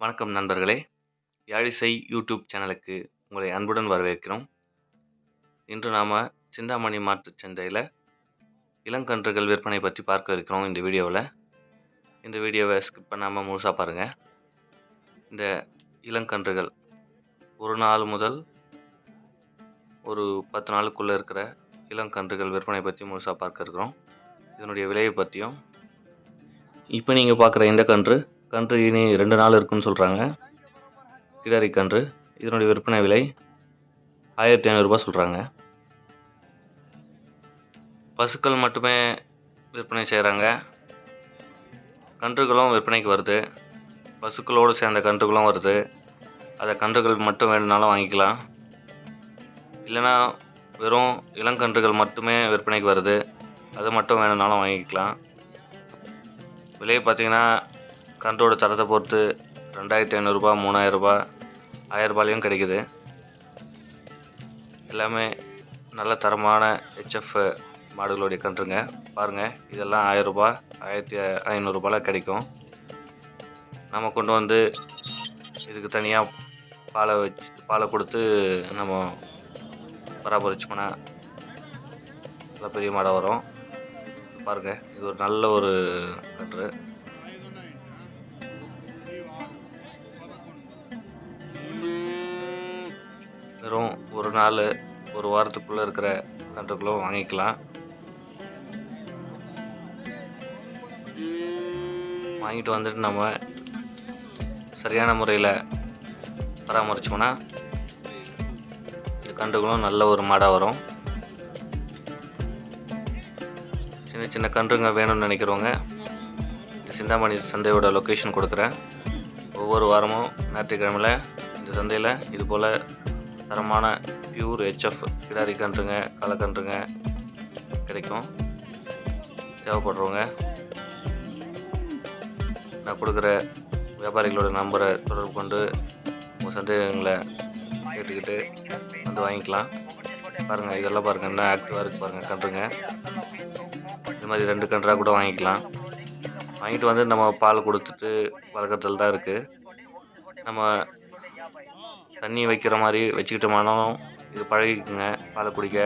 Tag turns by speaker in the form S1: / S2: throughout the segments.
S1: வணக்கம் நண்பர்களே. யாழிசை யூடியூப் சேனலுக்கு உங்களை அன்புடன் வரவேற்கிறோம். இன்று நாம் சிந்தாமணி மாட்டுச் சந்தையில் இளங்கன்றுகள் விற்பனை பற்றி பார்க்க இருக்கிறோம். இந்த வீடியோவை ஸ்கிப் பண்ணாமல் முழுசாக பாருங்கள். இந்த இளங்கன்றுகள் ஒரு நாள் முதல் ஒரு 10 நாளுக்குள்ளே இருக்கிற இளங்கன்றுகள் விற்பனை பற்றி முழுசாக பார்க்க இருக்கிறோம். இதனுடைய விலையை பற்றியும், இப்போ நீங்கள் பார்க்குற இந்த கன்று இனி 2 நாள் இருக்குன்னு சொல்கிறாங்க. கிடாரி கன்று இதனுடைய விற்பனை விலை 1500 ரூபாய் சொல்கிறாங்க. பசுக்கள் மட்டுமே விற்பனை செய்கிறாங்க. கன்றுகளும் விற்பனைக்கு வருது. பசுக்களோடு சேர்ந்த கன்றுகளும் வருது. அதை கன்றுகள் மட்டும் வேணும்னாலும் வாங்கிக்கலாம். இல்லைன்னா வெறும் இளங்கன்றுகள் மட்டுமே விற்பனைக்கு வருது. அது மட்டும் வேணும்னாலும் வாங்கிக்கலாம். விலையை பார்த்தீங்கன்னா கன்றோட தரத்தை பொறுத்து 2500 ரூபாய், 3000 ரூபாய், 1000 ரூபாயிலையும் கிடைக்குது. எல்லாமே நல்ல தரமான HF மாடுகளுடைய கன்றுங்க. பாருங்கள், இதெல்லாம் 1000 ரூபாய், 1500 ரூபாயில் கிடைக்கும். நம்ம கொண்டு வந்து இதுக்கு தனியாக பாலை கொடுத்து நம்ம பராமரிச்சோம்னா நல்ல பெரிய மாடை வரும். பாருங்கள், இது ஒரு நல்ல ஒரு கன்று. வெறும் ஒரு நாள், ஒரு வாரத்துக்குள்ளே இருக்கிற கன்றுகளும் வாங்கிக்கலாம். வாங்கிட்டு வந்துட்டு நம்ம சரியான முறையில் பராமரிச்சோம்னா இந்த கன்றுகளும் நல்ல ஒரு மாடாக வரும். சின்ன சின்ன கன்றுங்க வேணும்னு நினைக்கிறவங்க இந்த சிந்தாமணி சந்தையோட லொக்கேஷன் கொடுக்குறேன். ஒவ்வொரு வாரமும் ஞாயிற்றுக்கிழமையில் இந்த சந்தையில் இது போல் தரமான பியூர் HF கிடாரி கன்றுங்க, கலக்கன்றுங்க கிடைக்கும். தேவைப்படுறவங்க நான் கொடுக்குற வியாபாரிகளோட நம்பரை தொடர்பு கொண்டு உங்கள் சந்தேகங்களை கேட்டுக்கிட்டு வந்து வாங்கிக்கலாம். பாருங்கள், இதெல்லாம் பாருங்கள், என்ன ஆக்டிவாக இருக்குது பாருங்கள் கன்றுங்க. இது மாதிரி 2 கன்றாக கூட வாங்கிக்கலாம். வாங்கிட்டு வந்து நம்ம பால் கொடுத்துட்டு வளர்க்குறதுல தான் இருக்குது. நம்ம தண்ணி வைக்கிற மாதிரி வச்சுக்கிட்டோம்னாலும் இது பழகிக்குங்க. பாலை குடிக்க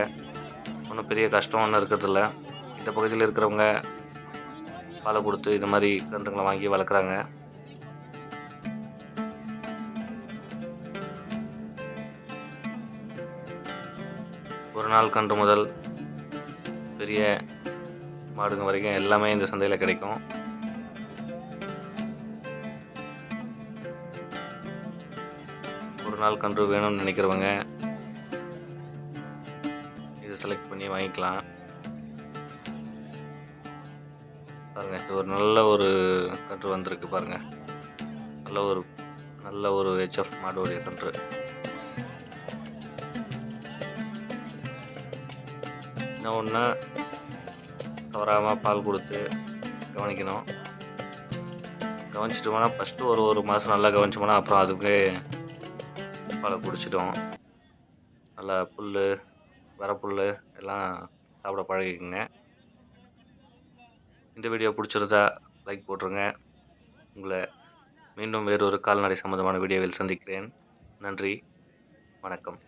S1: ஒன்றும் பெரிய கஷ்டம் ஒன்றும் இருக்கிறதில்ல. இந்த பகுதியில் இருக்கிறவங்க பாலை கொடுத்து இது மாதிரி கன்றுங்களை வாங்கி வளர்க்குறாங்க. ஒரு நாள் கன்று முதல் பெரிய மாடுங்க வரைக்கும் எல்லாமே இந்த சந்தையில் கிடைக்கும். ஒரு நாள் கன்று வேணும்னு நினைக்கிறவங்க இதை செலக்ட் பண்ணி வாங்கிக்கலாம். பாருங்கள், இது ஒரு நல்ல ஒரு கன்று வந்திருக்கு பாருங்கள். நல்ல ஒரு HF மாடுடைய கன்று. இன்னும் ஒன்று, தவறாமல் பால் கொடுத்து கவனிக்கணும். கவனிச்சிட்டோம்னா ஃபஸ்ட்டு ஒரு மாதம் நல்லா கவனிச்சோம்னா அப்புறம் அதுக்கே பாலை குடிச்சிட்டோம். நல்லா புல், வரப்புல் எல்லாம் சாப்பிட பழகிக்குங்க. இந்த வீடியோ பிடிச்சிருந்தா லைக் போட்டுருங்க. உங்களை மீண்டும் வேறொரு கால்நடை சம்பந்தமான வீடியோவில் சந்திக்கிறேன். நன்றி, வணக்கம்.